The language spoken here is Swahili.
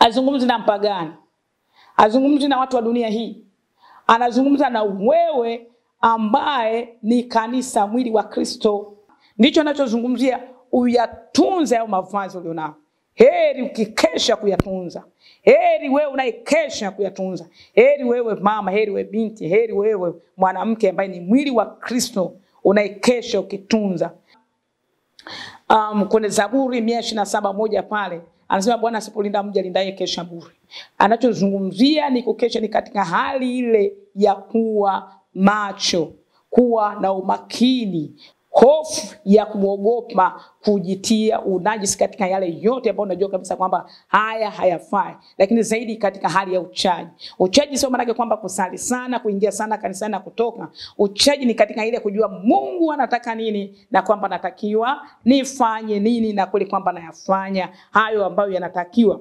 Hazungumzi na mpagani. Hazungumzi na watu wa dunia hii. Anazungumza na wewe ambaye ni kanisa, mwili wa Kristo. Ndicho anachozungumzia, uyatunze hayo mavazi ulionao. Heri ukikesha kuyatunza. Heri wewe unaikesha kuyatunza. Heri wewe mama, heri wewe binti, heri wewe mwanamke ambaye ni mwili wa Kristo, unaikesha ukitunza. Kwenye Zaburi 127:1 pale anasema Bwana asipolinda mja lindaye kesha bure. Anachozungumzia ni kukesha, ni katika hali ile ya kuwa macho, kuwa na umakini, hofu ya kuogopa kujitia unajisi katika yale yote ambayo unajua kabisa kwamba haya hayafai, lakini zaidi katika hali ya uchaji. Uchaji sio maana yake kwamba kusali sana, kuingia sana kanisani na kutoka. Uchaji ni katika ile kujua Mungu anataka nini na kwamba natakiwa nifanye nini, na kweli kwamba nayafanya hayo ambayo yanatakiwa.